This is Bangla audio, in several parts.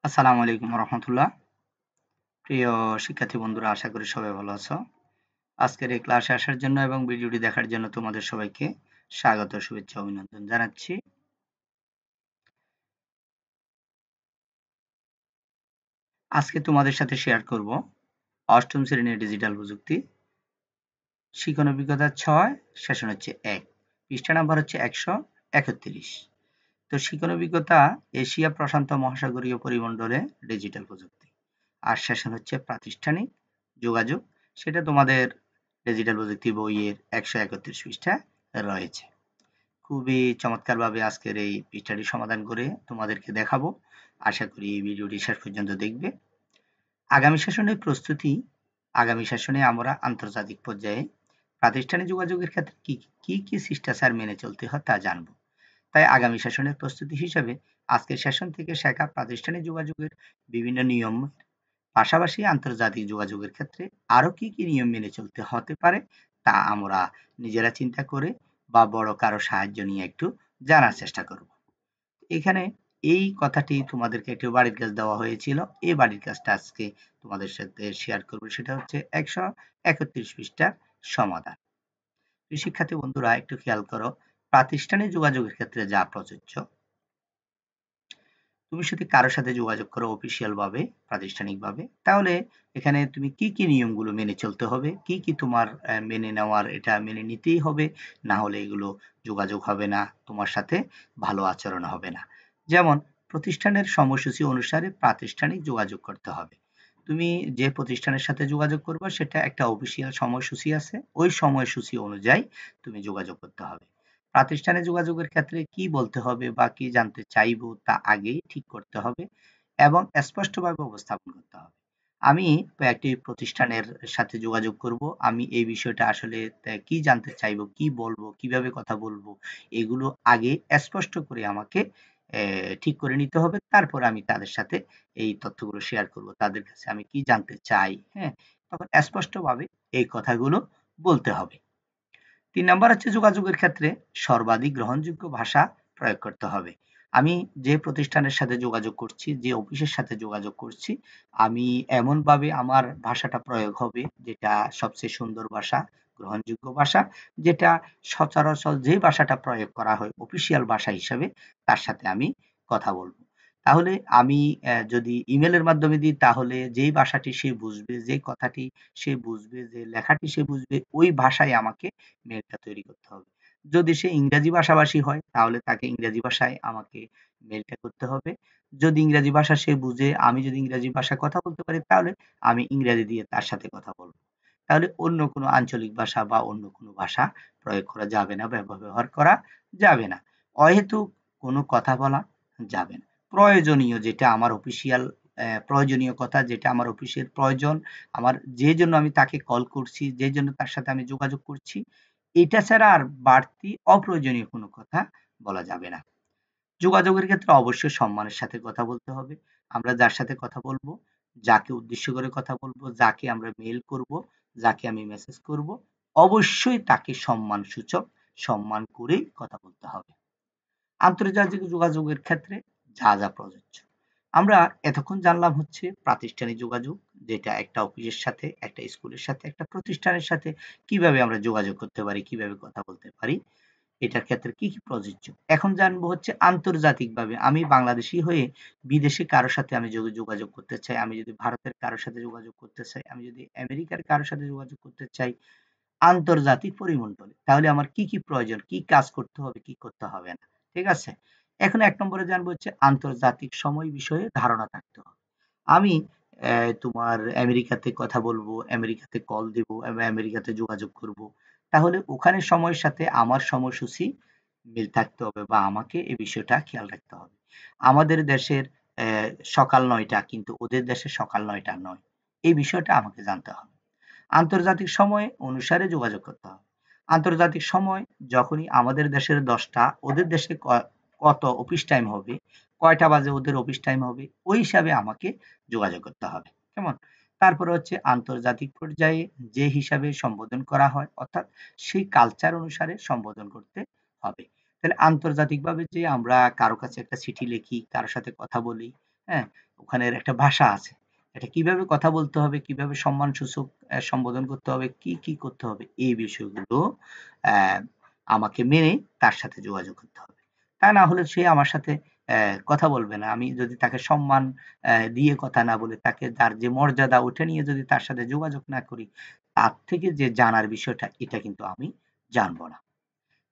আসসালামু আলাইকুম রহমতুল্লাহ। প্রিয় শিক্ষার্থী বন্ধুরা, আশা করি সবাই ভালো আছো। আজকের এই ক্লাসে আসার জন্য এবং ভিডিওটি দেখার জন্য তোমাদের সবাইকে স্বাগত, শুভেচ্ছা, অভিনন্দন জানাচ্ছি। আজকে তোমাদের সাথে শেয়ার করব অষ্টম শ্রেণীর ডিজিটাল প্রযুক্তি, শিখন অভিজ্ঞতা 6, সেশন হচ্ছে 1, পৃষ্ঠা নাম্বার হচ্ছে 131। তো শিখন অভিজ্ঞতা এশিয়া প্রশান্ত মহাসাগরীয় পরিমণ্ডলে ডিজিটাল প্রযুক্তি, আর সেশন হচ্ছে প্রাতিষ্ঠানিক যোগাযোগ। সেটা তোমাদের ডিজিটাল প্রযুক্তি বইয়ের 131 পৃষ্ঠায় রয়েছে। খুবই চমৎকারভাবে আজকের এই পৃষ্ঠাটি সমাধান করে তোমাদেরকে দেখাবো। আশা করি এই ভিডিওটি শেষ পর্যন্ত দেখবে। আগামী সেশনের প্রস্তুতি। আগামী সেশনে আমরা আন্তর্জাতিক পর্যায়ে প্রাতিষ্ঠানিক যোগাযোগের ক্ষেত্রে কি শিষ্টাচার মেনে চলতে হয় তা জানব। তাই আগামী সেশনের প্রস্তুতি হিসাবে আজকের সেশন থেকে শেখা প্রাতিষ্ঠানিক যোগাযোগের বিভিন্ন নিয়ম, পাশাপাশি আন্তর্জাতিক যোগাযোগের ক্ষেত্রে আরো কি নিয়ম মেনে চলতে হতে পারে তা আমরা নিজেরা চিন্তা করে বা বড় কারো সাহায্য নিয়ে একটু জানার চেষ্টা করব। এখানে এই কথাটি তোমাদেরকে একটু বাড়ির কাজ দেওয়া হয়েছিল। এই বাড়ির কাজটা আজকে তোমাদের সাথে শেয়ার করব। সেটা হচ্ছে 131 পৃষ্ঠার সমাধান। শিক্ষার্থী বন্ধুরা, একটু খেয়াল করো, প্রাতিষ্ঠানিক যোগাযোগের ক্ষেত্রে যা প্রযোজ্য। তুমি যদি কারোর সাথে যোগাযোগ করো অফিসিয়াল ভাবে, প্রাতিষ্ঠানিক ভাবে, তাহলে এখানে তুমি কি নিয়মগুলো মেনে চলতে হবে, কি তোমার মেনে নেওয়ার, এটা মেনে নিতেই হবে, না হলে এগুলো যোগাযোগ হবে না, তোমার সাথে ভালো আচরণ হবে না। যেমন প্রতিষ্ঠানের সময়সূচি অনুসারে প্রাতিষ্ঠানিক যোগাযোগ করতে হবে। তুমি যে প্রতিষ্ঠানের সাথে যোগাযোগ করবে সেটা একটা অফিসিয়াল সময়সূচি আছে, ওই সময়সূচি অনুযায়ী তুমি যোগাযোগ করতে হবে। প্রাতিষ্ঠানিক যোগাযোগের ক্ষেত্রে কি বলতে হবে বা কি জানতে চাইবো তা আগেই ঠিক করতে হবে এবং স্পষ্টভাবে উপস্থাপন করতে হবে। আমি একটি প্রতিষ্ঠানের সাথে যোগাযোগ করব, আমি এই বিষয়টা আসলে কি জানতে চাইবো, কি বলবো, কিভাবে কথা বলবো, এগুলো আগে স্পষ্ট করে আমাকে ঠিক করে নিতে হবে। তারপর আমি তাদের সাথে এই তথ্যগুলো শেয়ার করব। তাদের কাছে আমি কি জানতে চাই, হ্যাঁ? তখন স্পষ্টভাবে এই কথাগুলো বলতে হবে। ৩ নাম্বার হচ্ছে যোগাযোগের ক্ষেত্রে সর্বাধিক গ্রহণযোগ্য ভাষা প্রয়োগ করতে হবে। আমি যে প্রতিষ্ঠানের সাথে যোগাযোগ করছি, যে অফিসের সাথে যোগাযোগ করছি, আমি এমনভাবে আমার ভাষাটা প্রয়োগ হবে যেটা সবচেয়ে সুন্দর ভাষা, গ্রহণযোগ্য ভাষা, যেটা সচরাচর যে ভাষাটা প্রয়োগ করা হয় অফিসিয়াল ভাষা হিসাবে, তার সাথে আমি কথা বলব। তাহলে আমি যদি ইমেইলের মাধ্যমে দিই, তাহলে যেই ভাষাটি সে বুঝবে, যে কথাটি সে বুঝবে, যে লেখাটি সে বুঝবে, ওই ভাষায় আমাকে মেইলটা তৈরি করতে হবে। যদি সে ইংরেজি ভাষাভাষী হয়, তাহলে তাকে ইংরেজি ভাষায় আমাকে মেইলটা করতে হবে। যদি ইংরেজি ভাষা সে বুঝে, আমি যদি ইংরেজি ভাষায় কথা বলতে পারি, তাহলে আমি ইংরেজি দিয়ে তার সাথে কথা বলব। তাহলে অন্য কোনো আঞ্চলিক ভাষা বা অন্য কোনো ভাষা প্রয়োগ করা যাবে না, ব্যবহার করা যাবে না। অহেতুক কোনো কথা বলা যাবে না। প্রয়োজনীয় যেটা আমার অফিসিয়াল প্রয়োজনীয় কথা, যেটা আমার অফিসের প্রয়োজন, আমার যে জন্য আমি তাকে কল করছি, যে জন্য তার সাথে আমি যোগাযোগ করছি, এটা ছাড়া আর বাড়তি অপ্রয়োজনীয় কোনো কথা বলা যাবে না। যোগাযোগের ক্ষেত্রে অবশ্যই সম্মানের সাথে কথা বলতে হবে। আমরা যার সাথে কথা বলবো, যাকে উদ্দেশ্য করে কথা বলবো, যাকে আমরা মেইল করব, যাকে আমি মেসেজ করব, অবশ্যই তাকে সম্মানসূচক, সম্মান করেই কথা বলতে হবে। আন্তর্জাতিক যোগাযোগের ক্ষেত্রে যা প্রযোজ্য। আমরা এতক্ষণ জানলাম হচ্ছে প্রাতিষ্ঠানিক যোগাযোগ, যেটা একটা অফিসের সাথে, একটা স্কুলের সাথে, একটা প্রতিষ্ঠানের সাথে কিভাবে আমরা যোগাযোগ করতে পারি, কিভাবে কথা বলতে পারি, এটার ক্ষেত্রে কি প্রযোজ্য। এখন জানবো হচ্ছে আন্তর্জাতিকভাবে আমি বাংলাদেশী হয়ে বিদেশে কারো সাথে আমি যদি যোগাযোগ করতে চাই, আমি যদি ভারতের কারো সাথে যোগাযোগ করতে চাই, আমি যদি আমেরিকার কারো সাথে যোগাযোগ করতে চাই আন্তর্জাতিক পরিমণ্ডলে, তাহলে আমার কি প্রয়োজন, কি কাজ করতে হবে, কি করতে হবে না। ঠিক আছে? এখন ১ নম্বরে জানবো হচ্ছে আন্তর্জাতিক সময় বিষয়ে ধারণা থাকতে হবে। আমি তোমার আমেরিকাতে কথা বলবো, আমেরিকাতে কল দিব এবং আমেরিকাতে যোগাযোগ করব। তাহলে ওখানের সময়ের সাথে আমার সময়সূচি মিল থাকতে হবে বা আমাকে এই বিষয়টা খেয়াল রাখতে হবে। আমাদের দেশের সকাল ৯ টা, কিন্তু ওদের দেশে সকাল ৯ টা নয়। এই বিষয়টা আমাকে জানতে হবে। আন্তর্জাতিক সময় অনুসারে যোগাযোগ করতে হবে। আন্তর্জাতিক সময় যখনই আমাদের দেশের ১০ টা, ওদের দেশে কত অফিস টাইম হবে, কয়টা বাজে ওদের অফিস টাইম হবে, ওই হিসাবে আমাকে যোগাযোগ করতে হবে। কেমন? তারপরে হচ্ছে আন্তর্জাতিক পর্যায়ে যে হিসাবে সম্বোধন করা হয়, অর্থাৎ সেই কালচার অনুসারে সম্বোধন করতে হবে। তাহলে আন্তর্জাতিকভাবে যে আমরা কারো কাছে একটা চিঠি লিখি, কারো সাথে কথা বলি, হ্যাঁ? ওখানের একটা ভাষা আছে। এটা কিভাবে কথা বলতে হবে, কিভাবে সম্মানসূচক সম্বোধন করতে হবে, কি করতে হবে, এই বিষয়গুলো অ্যা আমাকে মেনে তার সাথে যোগাযোগ করতে হবে। তা না হলে সে আমার সাথে কথা বলবে না। আমি যদি তাকে সম্মান দিয়ে কথা না বলে, তাকে তার যে মর্যাদা ওটা নিয়ে যদি তার সাথে যোগাযোগ না করি, তার থেকে যে জানার বিষয়টা এটা কিন্তু আমি জানব না।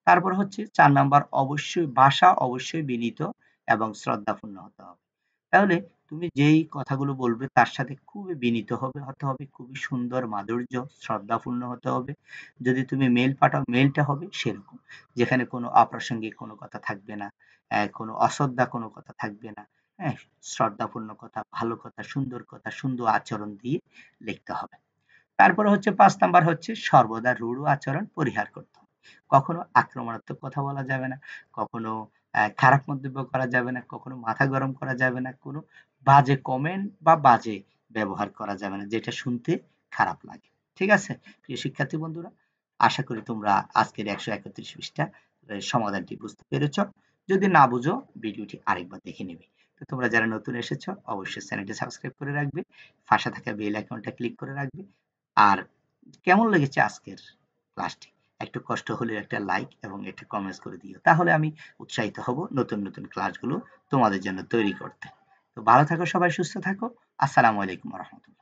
তারপর হচ্ছে ৪ নাম্বার অবশ্যই ভাষা অবশ্যই বিনীত এবং শ্রদ্ধাপূর্ণ হতে হবে। তাহলে তুমি যেই কথাগুলো বলবে তার সাথে খুবই বিনীত হতে হবে, খুবই সুন্দর মাধুর্য, শ্রদ্ধাপূর্ণ হতে হবে। যদি তুমি মেইল পাঠাও, মেইলটা হবে সেরকম। যেখানে কোনো অপ্রাসঙ্গিক কোনো কথা থাকবে না, কোনো অশ্রদ্ধা কোনো কথা থাকবে না। হ্যাঁ? শ্রদ্ধাপূর্ণ কথা, ভালো কথা, সুন্দর আচরণ দিয়ে লিখতে হবে। তারপরে হচ্ছে ৫ নাম্বার হচ্ছে সর্বদা রূঢ় আচরণ পরিহার করতে হবে। কখনো আক্রমণাত্মক কথা বলা যাবে না, কখনো খারাপ মন্তব্য করা যাবে না, কখনো মাথা গরম করা যাবে না, কোনো বাজে কমেন্ট বা বাজে ব্যবহার করা যাবে না, যেটা শুনতে খারাপ লাগে। ঠিক আছে? প্রিয় শিক্ষার্থী বন্ধুরা, আশা করি তোমরা আজকের ১৩১ পৃষ্ঠা সমাধানটি বুঝতে পেরেছ। যদি না বুঝো ভিডিওটি আরেকবার দেখে নিবে। তো তোমরা যারা নতুন এসেছো অবশ্যই চ্যানেলটি সাবস্ক্রাইব করে রাখবে, পাশে থাকা বেল আইকনটা ক্লিক করে রাখবে। আর কেমন লেগেছে আজকের ক্লাসটি? একটু কষ্ট হলেও একটা লাইক এবং একটা কমেন্টস করে দিও। তাহলে আমি উৎসাহিত হব নতুন ক্লাসগুলো তোমাদের জন্য তৈরি করতে। তো ভালো থাকো সবাই, সুস্থ থাকো। আসসালামু আলাইকুম ওয়া রাহমাতুল্লাহ।